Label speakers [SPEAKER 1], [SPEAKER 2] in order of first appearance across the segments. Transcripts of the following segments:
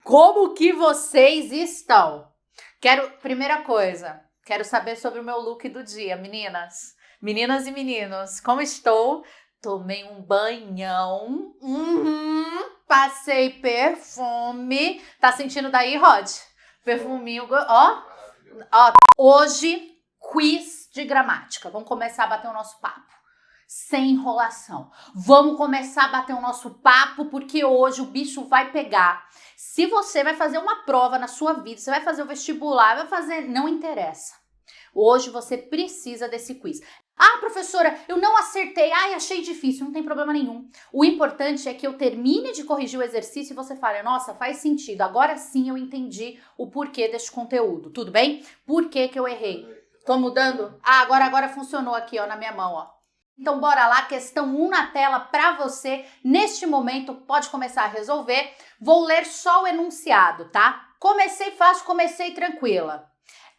[SPEAKER 1] Como que vocês estão? Primeira coisa, quero saber sobre o meu look do dia, meninas. Meninas e meninos, como estou? Tomei um banhão, passei perfume. Tá sentindo daí, Rod? Perfuminho, ó. Hoje, quiz de gramática. Vamos começar a bater o nosso papo. Sem enrolação. Vamos começar a bater o nosso papo, porque hoje o bicho vai pegar. Se você vai fazer uma prova na sua vida, você vai fazer o vestibular, vai fazer... Não interessa. Hoje você precisa desse quiz. Ah, professora, eu não acertei. Ai, achei difícil. Não tem problema nenhum. O importante é que eu termine de corrigir o exercício e você fale, nossa, faz sentido. Agora sim eu entendi o porquê deste conteúdo. Tudo bem? Por que que eu errei? Tô mudando? Ah, agora funcionou aqui, ó, na minha mão, ó. Então, bora lá, questão 1 na tela para você. Neste momento, pode começar a resolver. Vou ler só o enunciado, tá? Comecei fácil, comecei tranquila.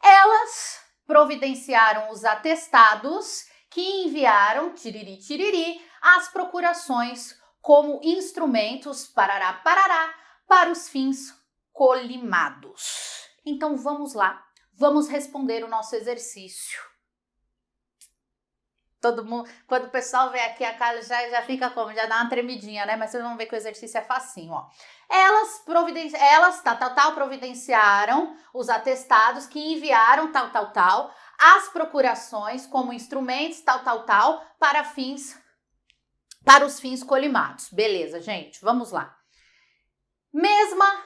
[SPEAKER 1] Elas providenciaram os atestados que enviaram, tiriri, as procurações como instrumentos, parará, para os fins colimados. Então, vamos lá. Vamos responder o nosso exercício. Todo mundo, quando o pessoal vem aqui, a cara já fica como? Já dá uma tremidinha, né? Mas vocês vão ver que o exercício é facinho, ó. Elas providenciaram os atestados que enviaram as procurações como instrumentos para os fins colimados. Beleza, gente, vamos lá. Mesmas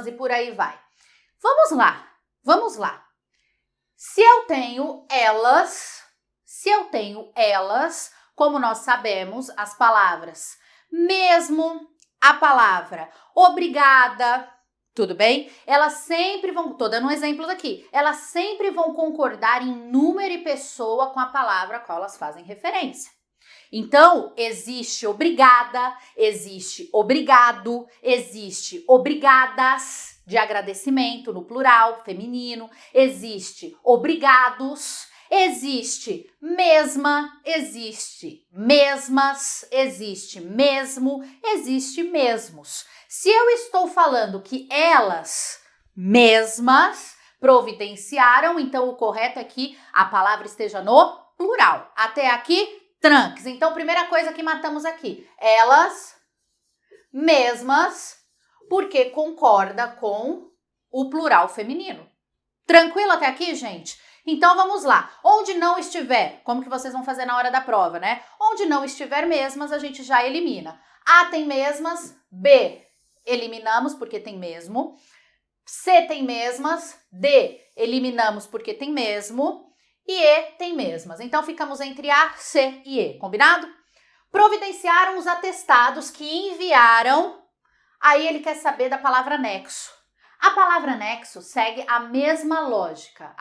[SPEAKER 1] e por aí vai. Vamos lá. Se eu tenho elas, como nós sabemos, as palavras mesmo, a palavra obrigada, tudo bem? Elas sempre vão, tô dando um exemplo daqui, elas sempre vão concordar em número e pessoa com a palavra a qual elas fazem referência. Então, existe obrigada, existe obrigado, existe obrigadas, de agradecimento no plural, feminino, existe obrigados, existe mesma, existe mesmas, existe mesmo, existe mesmos. Se eu estou falando que elas mesmas providenciaram, então o correto é que a palavra esteja no plural. Até aqui, tranques. Então, primeira coisa que matamos aqui, elas mesmas, porque concorda com o plural feminino. Tranquilo até aqui, gente? Então vamos lá. Onde não estiver, como que vocês vão fazer na hora da prova, né? Onde não estiver mesmas, a gente já elimina. A tem mesmas, B eliminamos porque tem mesmo. C tem mesmas, D eliminamos porque tem mesmo. E E tem mesmas. Então ficamos entre A, C e E, combinado? Providenciaram os atestados que enviaram. Aí ele quer saber da palavra anexo. A palavra anexo segue a mesma lógica.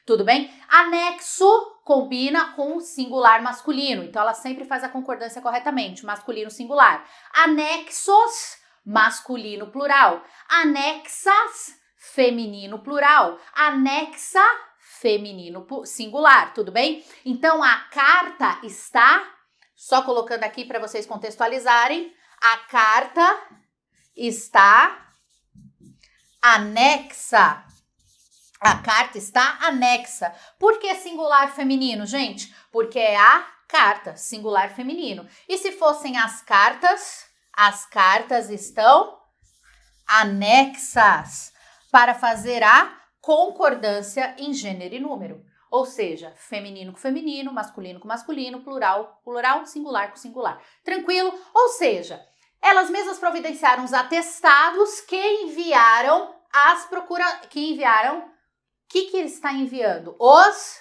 [SPEAKER 1] Tudo bem? Anexo combina com singular masculino. Então, ela sempre faz a concordância corretamente. Masculino singular. Anexos, masculino plural. Anexas, feminino plural. Anexa, feminino singular. Tudo bem? Então, a carta está... Só colocando aqui para vocês contextualizarem. A carta está anexa. A carta está anexa. Por que singular feminino, gente? Porque é a carta, singular feminino. E se fossem as cartas estão anexas para fazer a concordância em gênero e número. Ou seja, feminino com feminino, masculino com masculino, plural, plural, singular com singular. Tranquilo? Ou seja, elas mesmas providenciaram os atestados que enviaram as O que ele está enviando? Os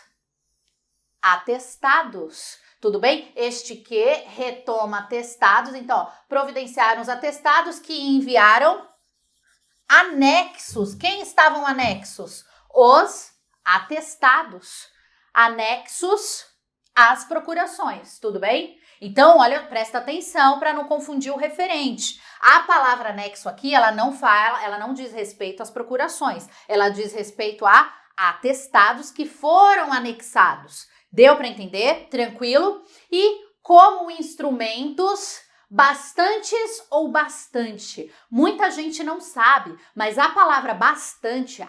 [SPEAKER 1] atestados. Tudo bem? Este que retoma atestados. Então, ó, providenciaram os atestados que enviaram anexos. Quem estavam anexos? Os atestados. Anexos às procurações. Tudo bem? Então, olha, presta atenção para não confundir o referente. A palavra anexo aqui, ela não diz respeito às procurações. Ela diz respeito a atestados que foram anexados. Deu para entender? Tranquilo? E como instrumentos Bastantes ou bastante? Muita gente não sabe, mas a palavra bastante,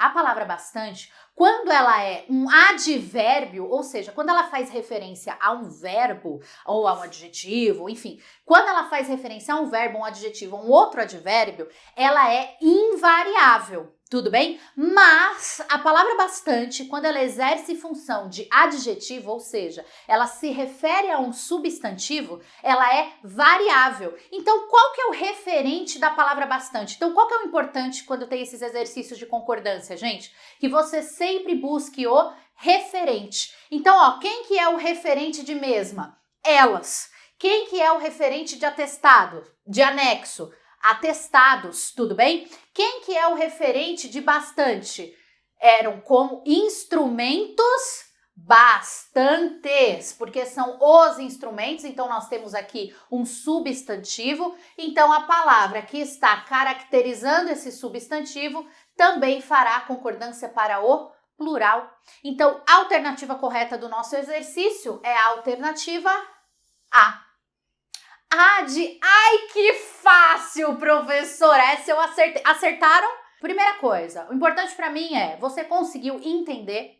[SPEAKER 1] quando ela é um advérbio, ou seja, quando ela faz referência a um verbo ou a um adjetivo, enfim, quando ela faz referência a um verbo, um adjetivo ou um outro advérbio, ela é invariável. Tudo bem? Mas a palavra bastante, quando ela exerce função de adjetivo, ou seja, ela se refere a um substantivo, ela é variável. Então, qual que é o referente da palavra bastante? Então, qual que é o importante quando tem esses exercícios de concordância, gente? Que você sempre busque o referente. Então, ó, quem que é o referente de mesma? Elas. Quem que é o referente de atestado? De anexo? Atestados, tudo bem? Quem que é o referente de bastante? Eram como instrumentos bastantes, porque são os instrumentos, então nós temos aqui um substantivo, então a palavra que está caracterizando esse substantivo também fará concordância para o plural. Então, a alternativa correta do nosso exercício é a alternativa A. Ai, que fácil, professora! Essa eu acertei. Acertaram? Primeira coisa, o importante para mim é você conseguiu entender,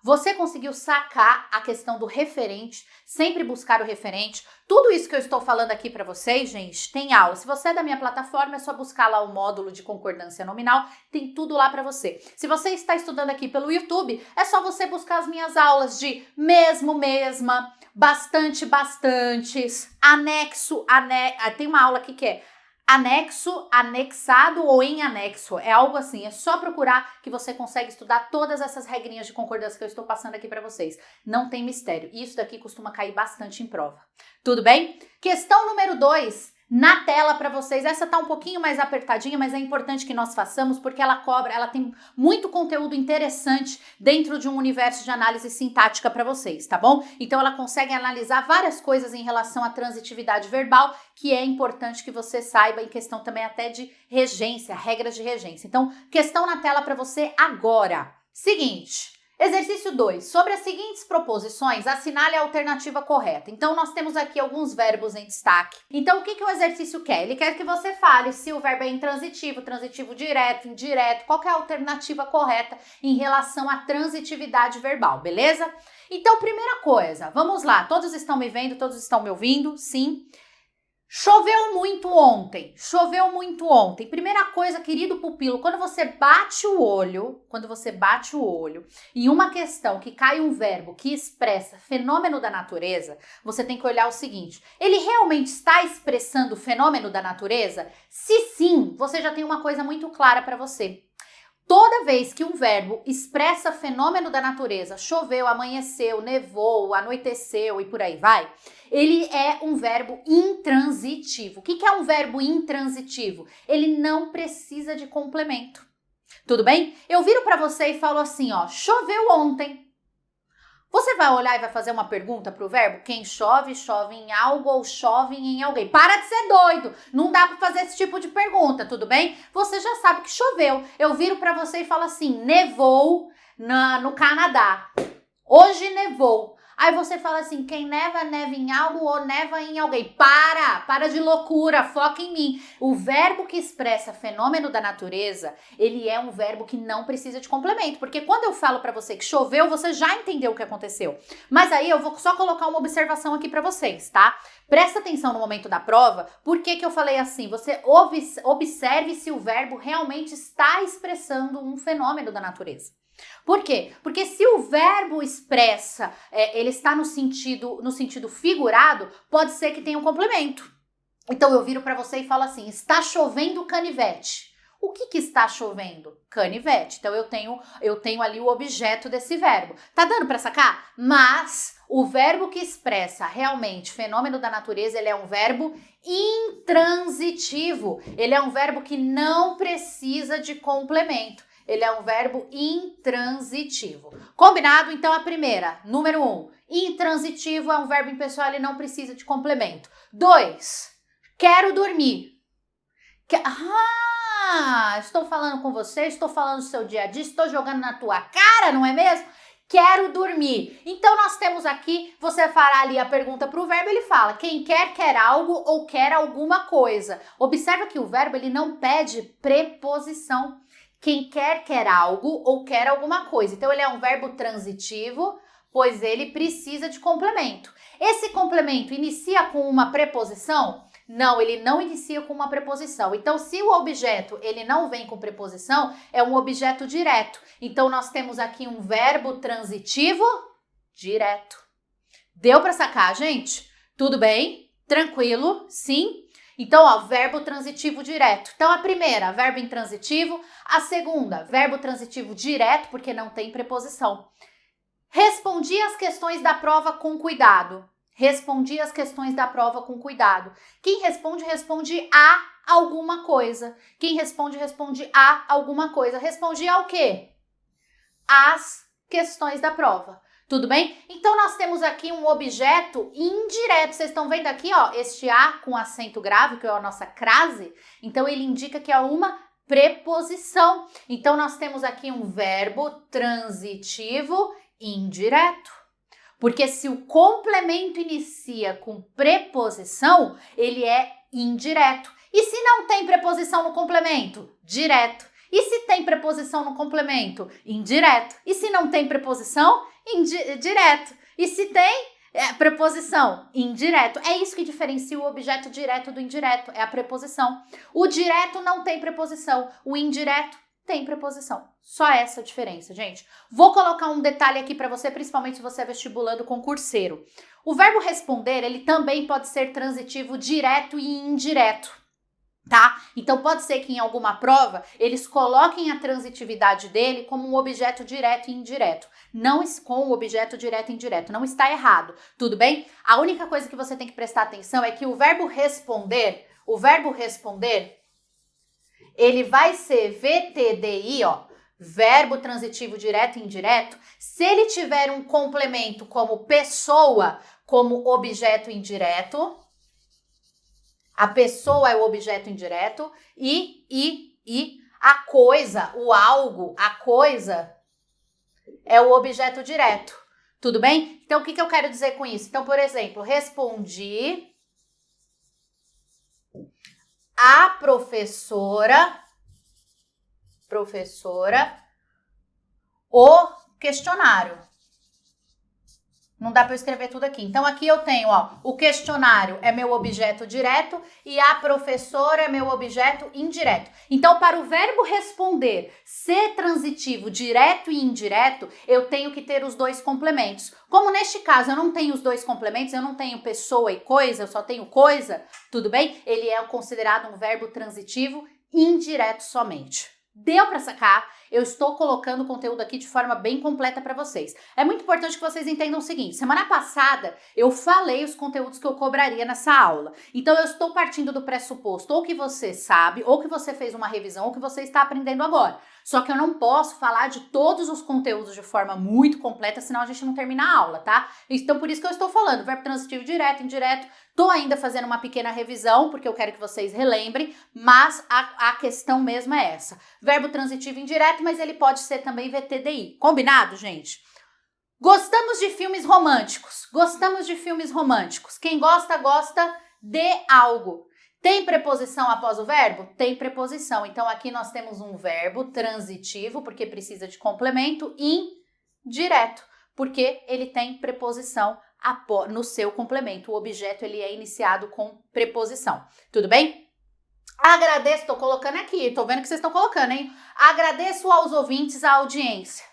[SPEAKER 1] você conseguiu sacar a questão do referente, sempre buscar o referente. Tudo isso que eu estou falando aqui para vocês, gente, tem aula. Se você é da minha plataforma, é só buscar lá o módulo de concordância nominal, tem tudo lá para você. Se você está estudando aqui pelo YouTube, é só você buscar as minhas aulas de mesmo, mesma, bastante, bastantes, anexo, tem uma aula aqui que é anexo, anexado ou em anexo, é algo assim, é só procurar que você consegue estudar todas essas regrinhas de concordância que eu estou passando aqui para vocês. Não tem mistério, isso daqui costuma cair bastante em prova. Tudo bem? Questão número 2, na tela para vocês. Essa tá um pouquinho mais apertadinha, mas é importante que nós façamos porque ela tem muito conteúdo interessante dentro de um universo de análise sintática para vocês, tá bom? Então ela consegue analisar várias coisas em relação à transitividade verbal, que é importante que você saiba em questão também até de regência, regras de regência. Então, questão na tela para você agora. Seguinte, exercício 2. Sobre as seguintes proposições, assinale a alternativa correta. Então, nós temos aqui alguns verbos em destaque. Então, o que o exercício quer? Ele quer que você fale se o verbo é intransitivo, transitivo direto, indireto, qual que é a alternativa correta em relação à transitividade verbal, beleza? Então, primeira coisa, vamos lá. Todos estão me vendo? Todos estão me ouvindo? Sim. Choveu muito ontem. Primeira coisa, querido pupilo, quando você bate o olho em uma questão que cai um verbo que expressa fenômeno da natureza, você tem que olhar o seguinte: ele realmente está expressando o fenômeno da natureza? Se sim, você já tem uma coisa muito clara para você. Toda vez que um verbo expressa fenômeno da natureza, choveu, amanheceu, nevou, anoiteceu e por aí vai, ele é um verbo intransitivo. O que é um verbo intransitivo? Ele não precisa de complemento. Tudo bem? Eu viro para você e falo assim, ó, choveu ontem. Você vai olhar e vai fazer uma pergunta pro verbo? Quem chove, chove em algo ou chove em alguém. Para de ser doido! Não dá para fazer esse tipo de pergunta, tudo bem? Você já sabe que choveu. Eu viro para você e falo assim, nevou no Canadá. Hoje nevou. Aí você fala assim, quem neva, neva em algo ou neva em alguém. Para de loucura, foca em mim. O verbo que expressa fenômeno da natureza, ele é um verbo que não precisa de complemento. Porque quando eu falo para você que choveu, você já entendeu o que aconteceu. Mas aí eu vou só colocar uma observação aqui para vocês, tá? Presta atenção no momento da prova. Por que eu falei assim? Você observe se o verbo realmente está expressando um fenômeno da natureza. Por quê? Porque se o verbo expressa, ele está no sentido figurado, pode ser que tenha um complemento. Então eu viro para você e falo assim, está chovendo canivete. O que está chovendo? Canivete. Então eu tenho ali o objeto desse verbo. Tá dando para sacar? Mas o verbo que expressa realmente fenômeno da natureza, ele é um verbo intransitivo. Ele é um verbo que não precisa de complemento. Ele é um verbo intransitivo. Combinado? Então, a primeira, número 1. Intransitivo é um verbo impessoal, ele não precisa de complemento. 2. Quero dormir. Estou falando com você, estou falando do seu dia a dia, estou jogando na tua cara, não é mesmo? Quero dormir. Então, nós temos aqui, você fará ali a pergunta para o verbo, ele fala, quem quer algo ou quer alguma coisa. Observa que o verbo, ele não pede preposição. Quem quer algo ou quer alguma coisa. Então, ele é um verbo transitivo, pois ele precisa de complemento. Esse complemento inicia com uma preposição? Não, ele não inicia com uma preposição. Então, se o objeto ele não vem com preposição, é um objeto direto. Então, nós temos aqui um verbo transitivo direto. Deu para sacar, gente? Tudo bem? Tranquilo? Sim? Então, ó, verbo transitivo direto. Então, a primeira, verbo intransitivo. A segunda, verbo transitivo direto, porque não tem preposição. Respondi as questões da prova com cuidado. Respondi as questões da prova com cuidado. Quem responde, responde a alguma coisa. Quem responde, responde a alguma coisa. Respondi ao quê? As questões da prova. Tudo bem? Então, nós temos aqui um objeto indireto. Vocês estão vendo aqui, ó, este a com acento grave, que é a nossa crase. Então, ele indica que é uma preposição. Então, nós temos aqui um verbo transitivo indireto. Porque se o complemento inicia com preposição, ele é indireto. E se não tem preposição no complemento? Direto. E se tem preposição no complemento? Indireto. E se não tem preposição? Direto. E se tem preposição? Indireto. É isso que diferencia o objeto direto do indireto, é a preposição. O direto não tem preposição, o indireto tem preposição. Só essa a diferença, gente. Vou colocar um detalhe aqui para você, principalmente se você é vestibulando concurseiro. O verbo responder, ele também pode ser transitivo direto e indireto, tá? Então, pode ser que em alguma prova, eles coloquem a transitividade dele como um objeto direto e indireto. Não com o objeto direto e indireto. Não está errado, tudo bem? A única coisa que você tem que prestar atenção é que o verbo responder, ele vai ser VTDI, ó, verbo transitivo direto e indireto, se ele tiver um complemento como pessoa, como objeto indireto, a pessoa é o objeto indireto e a coisa, o algo, a coisa é o objeto direto. Tudo bem? Então, o que eu quero dizer com isso? Então, por exemplo, respondi a professora o questionário. Não dá para eu escrever tudo aqui. Então, aqui eu tenho, ó, o questionário é meu objeto direto e a professora é meu objeto indireto. Então, para o verbo responder ser transitivo direto e indireto, eu tenho que ter os dois complementos. Como neste caso eu não tenho os dois complementos, eu não tenho pessoa e coisa, eu só tenho coisa, tudo bem? Ele é considerado um verbo transitivo indireto somente. Deu para sacar? Eu estou colocando o conteúdo aqui de forma bem completa para vocês. É muito importante que vocês entendam o seguinte, semana passada eu falei os conteúdos que eu cobraria nessa aula. Então eu estou partindo do pressuposto ou que você sabe, ou que você fez uma revisão, ou que você está aprendendo agora. Só que eu não posso falar de todos os conteúdos de forma muito completa, senão a gente não termina a aula, tá? Então por isso que eu estou falando, verbo transitivo direto, indireto. Tô ainda fazendo uma pequena revisão, porque eu quero que vocês relembrem, mas a questão mesmo é essa. Verbo transitivo indireto, mas ele pode ser também VTDI. Combinado, gente? Gostamos de filmes românticos. Gostamos de filmes românticos. Quem gosta, gosta de algo. Tem preposição após o verbo? Tem preposição. Então, aqui nós temos um verbo transitivo, porque precisa de complemento, indireto, porque ele tem preposição no seu complemento. O objeto ele é iniciado com preposição. Tudo bem? Agradeço, tô colocando aqui, tô vendo que vocês estão colocando, hein? Agradeço aos ouvintes a audiência.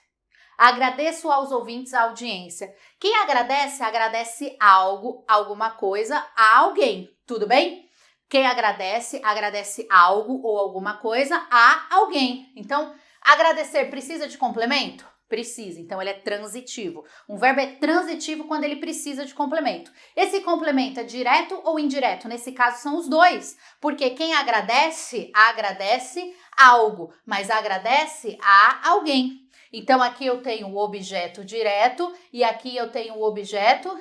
[SPEAKER 1] Agradeço aos ouvintes a audiência. Quem agradece, agradece algo, alguma coisa, a alguém. Tudo bem? Quem agradece, agradece algo ou alguma coisa a alguém. Então, agradecer precisa de complemento? Precisa, então ele é transitivo. Um verbo é transitivo quando ele precisa de complemento. Esse complemento é direto ou indireto? Nesse caso são os dois, porque quem agradece, agradece algo, mas agradece a alguém. Então aqui eu tenho o objeto direto e aqui eu tenho o objeto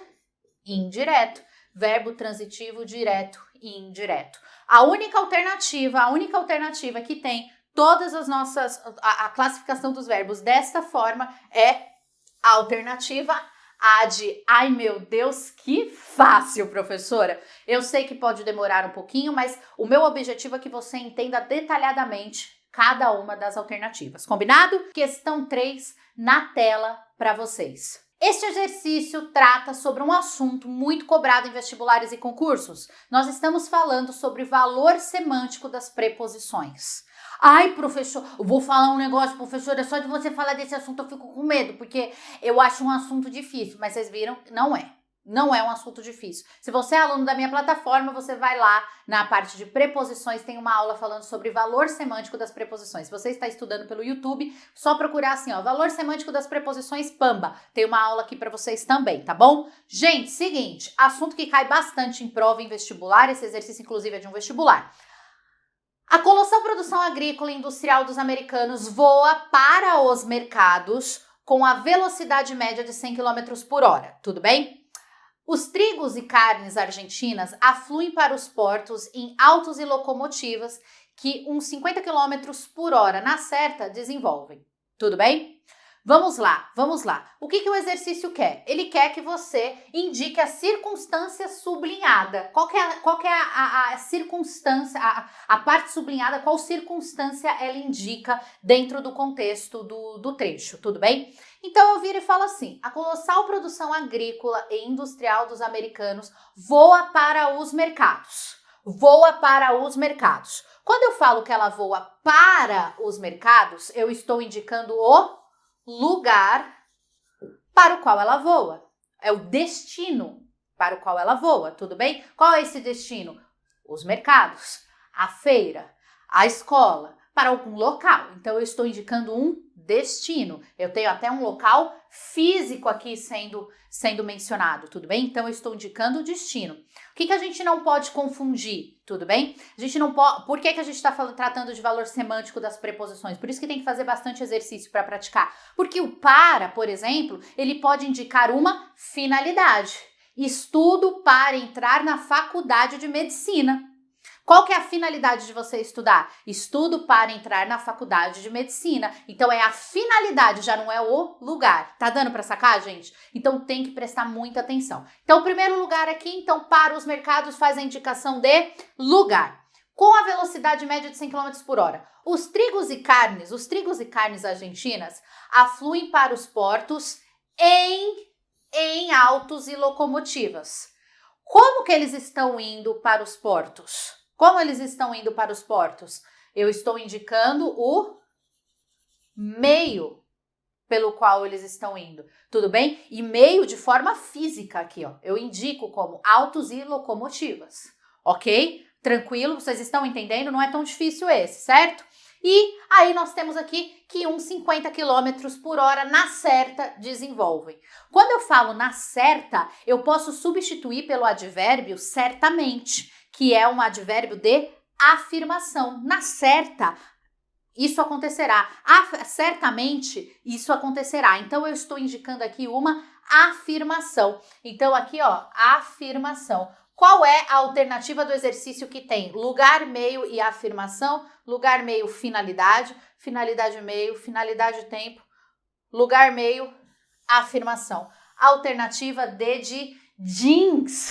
[SPEAKER 1] indireto. Verbo transitivo direto e indireto. A única alternativa que tem todas as nossas, a classificação dos verbos desta forma é A alternativa A de, ai meu Deus, que fácil, professora. Eu sei que pode demorar um pouquinho, mas o meu objetivo é que você entenda detalhadamente cada uma das alternativas. Combinado? Questão 3 na tela para vocês. Este exercício trata sobre um assunto muito cobrado em vestibulares e concursos. Nós estamos falando sobre valor semântico das preposições. Ai, professor, eu vou falar um negócio, professora, só de você falar desse assunto eu fico com medo, porque eu acho um assunto difícil, mas vocês viram, não é. Não é um assunto difícil. Se você é aluno da minha plataforma, você vai lá na parte de preposições, tem uma aula falando sobre valor semântico das preposições. Se você está estudando pelo YouTube, só procurar assim, ó, valor semântico das preposições Pamba. Tem uma aula aqui para vocês também, tá bom? Gente, seguinte, assunto que cai bastante em prova em vestibular, esse exercício inclusive é de um vestibular. A colossal produção agrícola e industrial dos americanos voa para os mercados com a velocidade média de 100 km por hora, tudo bem? Os trigos e carnes argentinas afluem para os portos em autos e locomotivas que uns 50 km por hora na certa desenvolvem. Tudo bem? Vamos lá, vamos lá. O que o exercício quer? Ele quer que você indique a circunstância sublinhada. Qual que é a circunstância, a parte sublinhada, qual circunstância ela indica dentro do contexto do trecho, tudo bem? Então eu viro e falo assim, a colossal produção agrícola e industrial dos americanos voa para os mercados. Voa para os mercados. Quando eu falo que ela voa para os mercados, eu estou indicando o lugar para o qual ela voa. É o destino para o qual ela voa, tudo bem? Qual é esse destino? Os mercados, a feira, a escola, para algum local. Então eu estou indicando um destino. Eu tenho até um local físico aqui sendo mencionado, tudo bem? Então eu estou indicando o destino. O que a gente não pode confundir, tudo bem? A gente não pode. Por que a gente está tratando de valor semântico das preposições? Por isso que tem que fazer bastante exercício para praticar. Porque o para, por exemplo, ele pode indicar uma finalidade. Estudo para entrar na faculdade de medicina. Qual que é a finalidade de você estudar? Estudo para entrar na faculdade de medicina. Então é a finalidade, já não é o lugar. Tá dando para sacar, gente? Então tem que prestar muita atenção. Então o primeiro lugar aqui, então para os mercados faz a indicação de lugar. Com a velocidade média de 100 km por hora. Os trigos e carnes argentinas afluem para os portos em autos e locomotivas. Como que eles estão indo para os portos? Como eles estão indo para os portos? Eu estou indicando o meio pelo qual eles estão indo, tudo bem? E meio de forma física aqui, ó. Eu indico como autos e locomotivas, ok? Tranquilo? Vocês estão entendendo? Não é tão difícil esse, certo? E aí nós temos aqui que uns 50 km por hora na certa desenvolvem. Quando eu falo na certa, eu posso substituir pelo advérbio certamente, que é um advérbio de afirmação. Na certa, isso acontecerá. Certamente, isso acontecerá. Então, eu estou indicando aqui uma afirmação. Então, aqui, ó, afirmação. Qual é a alternativa do exercício que tem lugar, meio e afirmação? Lugar, meio, finalidade. Finalidade, meio. Finalidade, tempo. Lugar, meio, afirmação. Alternativa D de jeans.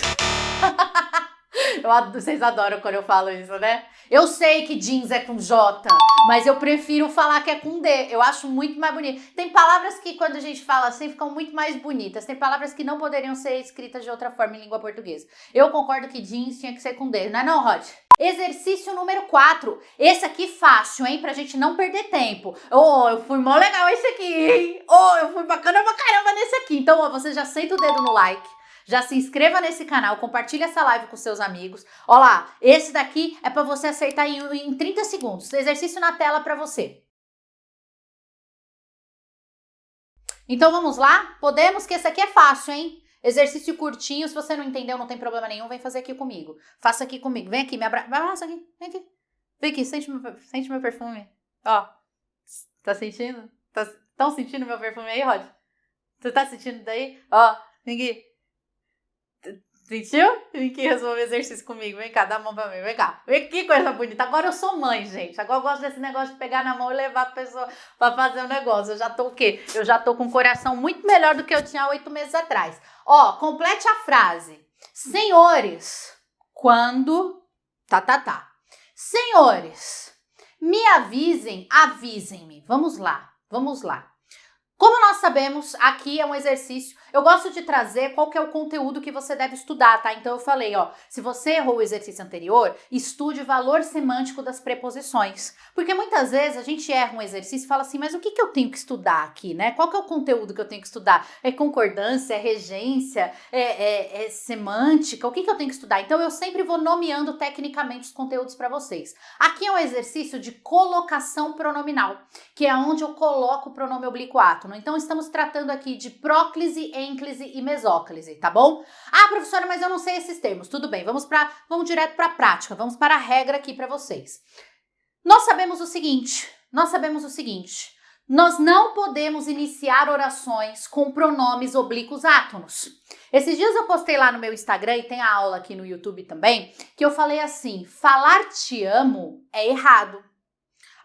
[SPEAKER 1] Vocês adoram quando eu falo isso, né? Eu sei que jeans é com J, mas eu prefiro falar que é com D. Eu acho muito mais bonito. Tem palavras que quando a gente fala assim ficam muito mais bonitas. Tem palavras que não poderiam ser escritas de outra forma em língua portuguesa. Eu concordo que jeans tinha que ser com D, não é não, Rod? Exercício número 4. Esse aqui fácil, hein? Pra gente não perder tempo. Oh, eu fui mó legal esse aqui, hein? Oh, eu fui bacana pra caramba nesse aqui. Então, ó, você já senta o dedo no like. Já se inscreva nesse canal, compartilha essa live com seus amigos. Ó lá, esse daqui é para você acertar em 30 segundos. Exercício na tela para você. Então vamos lá? Podemos, que esse aqui é fácil, hein? Exercício curtinho, se você não entendeu, não tem problema nenhum, vem fazer aqui comigo. Faça aqui comigo. Vem aqui, me abraça aqui. Vem aqui. Vem aqui, sente meu perfume. Ó, tá sentindo? Tão sentindo meu perfume aí, Rod? Você tá sentindo daí? Ó, vem aqui. Sentiu? Vem aqui resolver exercício comigo. Vem cá, dá a mão pra mim. Vem cá. Vem que coisa bonita. Agora eu sou mãe, gente. Agora eu gosto desse negócio de pegar na mão e levar a pessoa pra fazer o negócio. Eu já tô o quê? Eu já tô com o coração muito melhor do que eu tinha 8 meses atrás. Ó, complete a frase. Senhores, quando... Tá. Senhores, me avisem, avisem-me. Vamos lá. Como nós sabemos, aqui é um exercício, eu gosto de trazer qual que é o conteúdo que você deve estudar, tá? Então eu falei, ó, se você errou o exercício anterior, estude o valor semântico das preposições. Porque muitas vezes a gente erra um exercício e fala assim, mas o que eu tenho que estudar aqui, né? Qual que é o conteúdo que eu tenho que estudar? É concordância, é regência, é semântica? O que eu tenho que estudar? Então eu sempre vou nomeando tecnicamente os conteúdos para vocês. Aqui é um exercício de colocação pronominal, que é onde eu coloco o pronome oblíquo átono. Então, estamos tratando aqui de próclise, ênclise e mesóclise, tá bom? Ah, professora, mas eu não sei esses termos. Tudo bem, vamos direto para a prática, vamos para a regra aqui para vocês. Nós sabemos o seguinte, nós não podemos iniciar orações com pronomes oblíquos átonos. Esses dias eu postei lá no meu Instagram e tem a aula aqui no YouTube também, que eu falei assim, falar te amo é errado.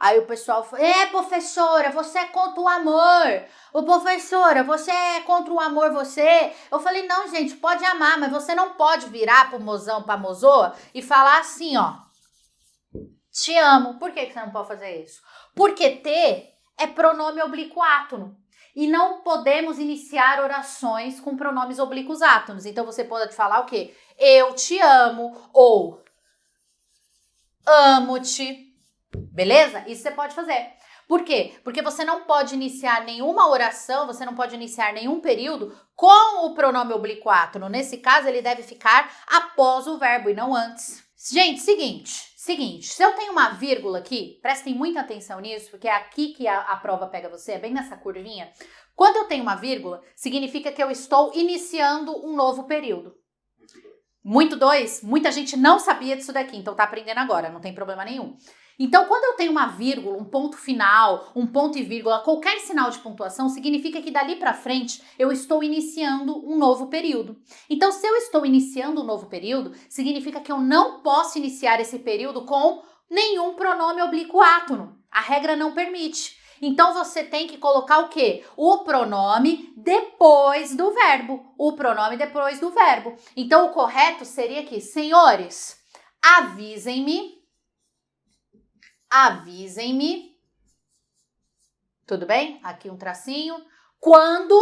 [SPEAKER 1] Aí o pessoal falou, professora, você é contra o amor. Ô, professora, você é contra o amor, você? Eu falei, não, gente, pode amar, mas você não pode virar pro mozão, pra mozoa e falar assim, ó, te amo. Por que você não pode fazer isso? Porque te é pronome oblíquo átono. E não podemos iniciar orações com pronomes oblíquos átonos. Então você pode falar o quê? Eu te amo ou amo-te. Beleza? Isso você pode fazer. Por quê? Porque você não pode iniciar nenhuma oração, você não pode iniciar nenhum período com o pronome oblíquo átono. Nesse caso, ele deve ficar após o verbo e não antes. Gente, seguinte, se eu tenho uma vírgula aqui, prestem muita atenção nisso, porque é aqui que a prova pega você, é bem nessa curvinha. Quando eu tenho uma vírgula, significa que eu estou iniciando um novo período. Muito dois, muita gente não sabia disso daqui, então tá aprendendo agora, não tem problema nenhum. Então, quando eu tenho uma vírgula, um ponto final, um ponto e vírgula, qualquer sinal de pontuação, significa que dali para frente eu estou iniciando um novo período. Então, se eu estou iniciando um novo período, significa que eu não posso iniciar esse período com nenhum pronome oblíquo átono. A regra não permite. Então, você tem que colocar o quê? O pronome depois do verbo. Então, o correto seria aqui, senhores, avisem-me. Tudo bem? Aqui um tracinho. Quando,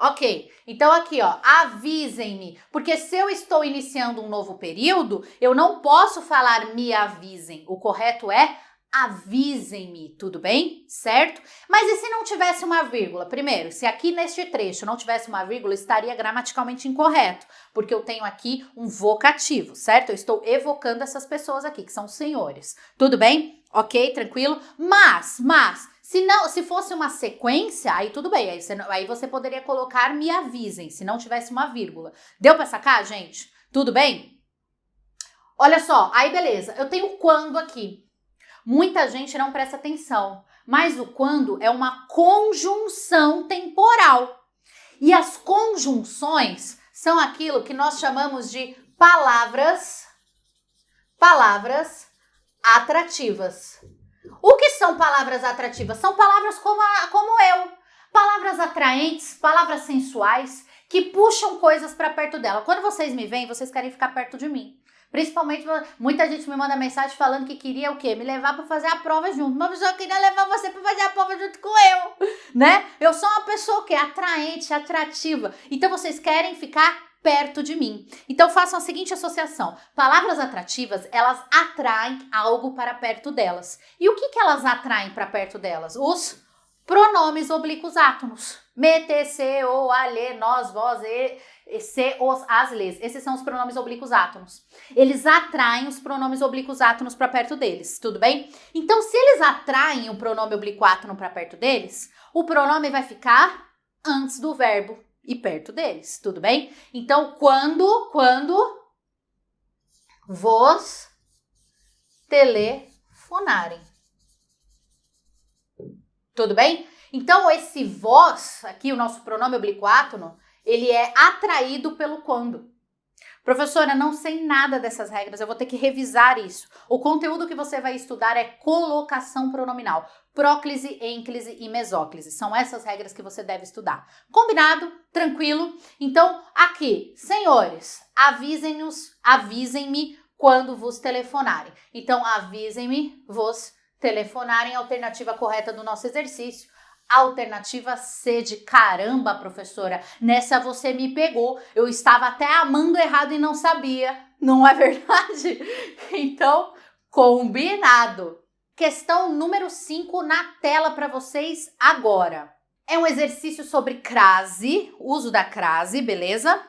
[SPEAKER 1] ok. Então aqui, ó, avisem-me. Porque se eu estou iniciando um novo período, eu não posso falar me avisem. O correto é avisem-me, tudo bem? Certo? Mas e se não tivesse uma vírgula? Primeiro, se aqui neste trecho não tivesse uma vírgula, estaria gramaticalmente incorreto, porque eu tenho aqui um vocativo, certo? Eu estou evocando essas pessoas aqui, que são senhores. Tudo bem? Ok, tranquilo? Mas, se fosse uma sequência, aí tudo bem, aí você poderia colocar me avisem, se não tivesse uma vírgula. Deu pra sacar, gente? Tudo bem? Olha só, aí beleza, eu tenho quando aqui. Muita gente não presta atenção, mas o quando é uma conjunção temporal. E as conjunções são aquilo que nós chamamos de palavras atrativas. O que são palavras atrativas? São palavras como eu. Palavras atraentes, palavras sensuais, que puxam coisas para perto dela. Quando vocês me veem, vocês querem ficar perto de mim. Principalmente, muita gente me manda mensagem falando que queria o quê? Me levar para fazer a prova junto. Uma pessoa queria levar você para fazer a prova junto com eu, né? Eu sou uma pessoa que é atraente, atrativa. Então, vocês querem ficar perto de mim. Então, façam a seguinte associação. Palavras atrativas, elas atraem algo para perto delas. E o que elas atraem para perto delas? Os pronomes oblíquos átonos. Me, te, se, o, a, lhe, nós, vós, se, os, as, les. Esses são os pronomes oblíquos átonos. Eles atraem os pronomes oblíquos átonos para perto deles, tudo bem? Então, se eles atraem o pronome oblíquo átono para perto deles, o pronome vai ficar antes do verbo e perto deles, tudo bem? Então, quando vos telefonarem. Tudo bem? Então, esse vós, aqui o nosso pronome oblíquo átono, ele é atraído pelo quando. Professora, não sei nada dessas regras, eu vou ter que revisar isso. O conteúdo que você vai estudar é colocação pronominal. Próclise, ênclise e mesóclise. São essas regras que você deve estudar. Combinado? Tranquilo? Então, aqui, senhores, avisem-me quando vos telefonarem. Então, avisem-me, vos telefonarem. Alternativa correta do nosso exercício. Alternativa C de caramba, professora. Nessa você me pegou. Eu estava até amando errado e não sabia. Não é verdade? Então, combinado. Questão número 5 na tela para vocês agora. É um exercício sobre crase, uso da crase, beleza?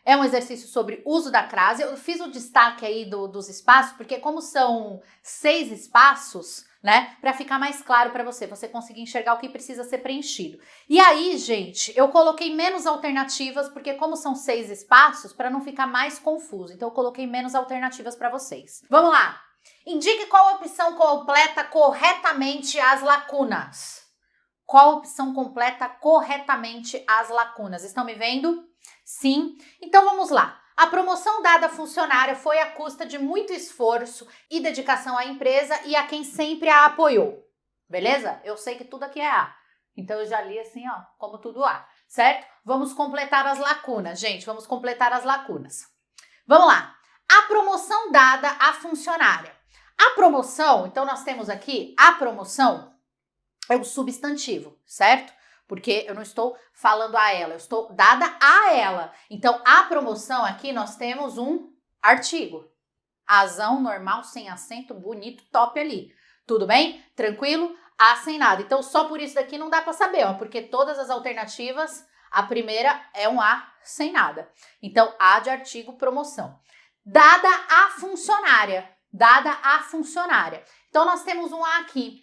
[SPEAKER 1] É um exercício sobre uso da crase. Eu fiz o destaque aí dos espaços, porque como são 6 espaços, né, para ficar mais claro para você conseguir enxergar o que precisa ser preenchido. E aí, gente, eu coloquei menos alternativas, porque como são 6 espaços, para não ficar mais confuso, então eu coloquei menos alternativas para vocês. Vamos lá! Indique qual opção completa corretamente as lacunas. Qual opção completa corretamente as lacunas? Estão me vendo? Sim. Então vamos lá. A promoção dada à funcionária foi à custa de muito esforço e dedicação à empresa e a quem sempre a apoiou. Beleza? Eu sei que tudo aqui é A. Então eu já li assim, ó, como tudo A, certo? Vamos completar as lacunas, gente. Vamos completar as lacunas. Vamos lá. A promoção dada à funcionária. A promoção, então nós temos aqui, a promoção é o substantivo, certo? Porque eu não estou falando a ela, eu estou dada a ela. Então, a promoção aqui nós temos um artigo. Azão, normal, sem acento, bonito, top ali. Tudo bem? Tranquilo? A sem nada. Então, só por isso daqui não dá para saber, ó, porque todas as alternativas, a primeira é um A sem nada. Então, A de artigo, promoção. Dada a funcionária. Dada a funcionária. Então, nós temos um A aqui.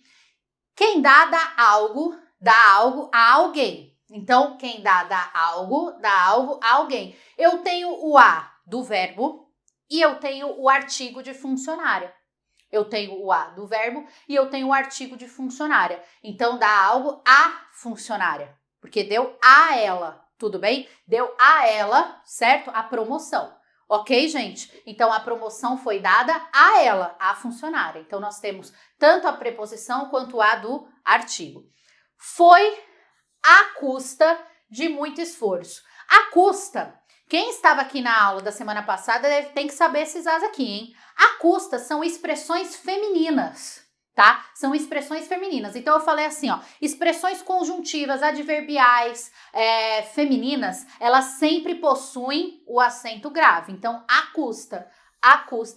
[SPEAKER 1] Quem dá algo a alguém. Então, quem dá algo a alguém. Eu tenho o A do verbo e eu tenho o artigo de funcionária. Eu tenho o A do verbo e eu tenho o artigo de funcionária. Então, dá algo à funcionária, porque deu a ela, tudo bem? Deu a ela, certo? A promoção. Ok, gente? Então, a promoção foi dada a ela, a funcionária. Então, nós temos tanto a preposição quanto a do artigo. Foi à custa de muito esforço. À custa, quem estava aqui na aula da semana passada tem que saber esses as aqui, hein? À custa são expressões femininas, tá? São expressões femininas. Então, eu falei assim, ó, expressões conjuntivas, adverbiais, femininas, elas sempre possuem o acento grave. Então, à custa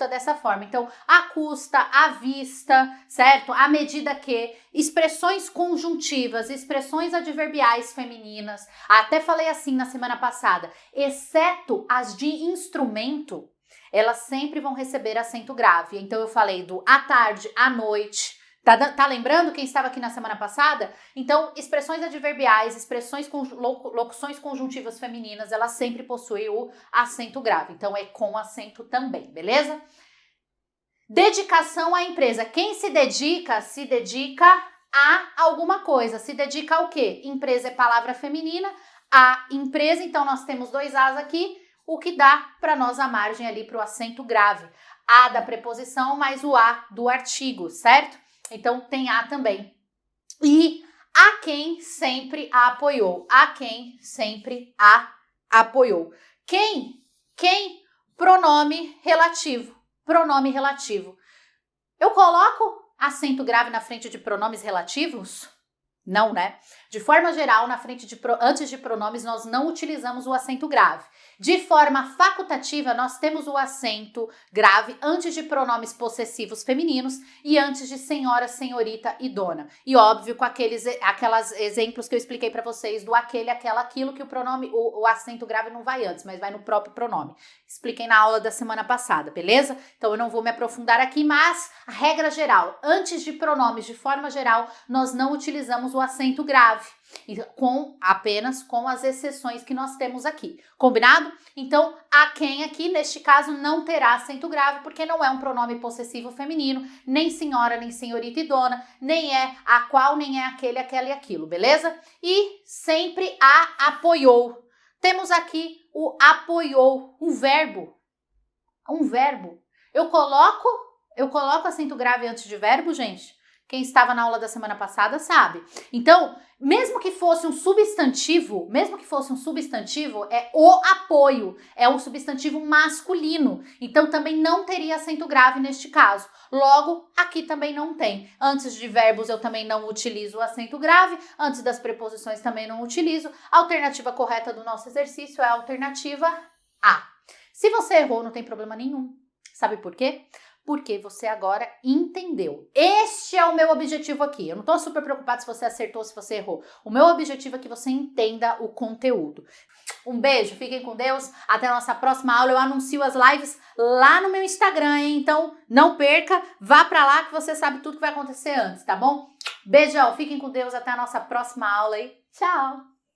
[SPEAKER 1] dessa forma. Então, à custa, à vista, certo? À medida que, expressões conjuntivas, expressões adverbiais femininas, até falei assim na semana passada, exceto as de instrumento, elas sempre vão receber acento grave. Então, eu falei do à tarde, à noite. Tá lembrando quem estava aqui na semana passada? Então, expressões adverbiais, locuções conjuntivas femininas, elas sempre possuem o acento grave. Então, é com acento também, beleza? Dedicação à empresa. Quem se dedica a alguma coisa. Se dedica ao quê? Empresa é palavra feminina. A empresa, então, nós temos 2 As aqui, o que dá para nós a margem ali para o acento grave. A da preposição mais o A do artigo, certo? Então, tem A também. E a quem sempre a apoiou. A quem sempre a apoiou. Quem? Pronome relativo. Pronome relativo. Eu coloco acento grave na frente de pronomes relativos? Não, né? De forma geral, antes de pronomes, nós não utilizamos o acento grave. De forma facultativa, nós temos o acento grave antes de pronomes possessivos femininos e antes de senhora, senhorita e dona. E óbvio, com aqueles exemplos que eu expliquei para vocês do aquele, aquela, aquilo, que o acento grave não vai antes, mas vai no próprio pronome. Expliquei na aula da semana passada, beleza? Então eu não vou me aprofundar aqui, mas a regra geral, antes de pronomes, de forma geral, nós não utilizamos o acento grave. Apenas com as exceções que nós temos aqui. Combinado? Então, a quem aqui, neste caso, não terá acento grave, porque não é um pronome possessivo feminino, nem senhora, nem senhorita e dona, nem é a qual, nem é aquele, aquela e aquilo, beleza? E sempre a apoiou. Temos aqui o apoiou, o verbo. um verbo. Eu coloco acento grave antes de verbo, gente? Quem estava na aula da semana passada sabe. Então, mesmo que fosse um substantivo, é o apoio, é um substantivo masculino. Então, também não teria acento grave neste caso. Logo, aqui também não tem. Antes de verbos, eu também não utilizo o acento grave. Antes das preposições, também não utilizo. A alternativa correta do nosso exercício é a alternativa A. Se você errou, não tem problema nenhum. Sabe por quê? Porque você agora entendeu. Este é o meu objetivo aqui. Eu não tô super preocupada se você acertou ou se você errou. O meu objetivo é que você entenda o conteúdo. Um beijo, fiquem com Deus. Até a nossa próxima aula. Eu anuncio as lives lá no meu Instagram, hein? Então, não perca. Vá pra lá que você sabe tudo que vai acontecer antes, tá bom? Beijão, fiquem com Deus. Até a nossa próxima aula aí. Tchau!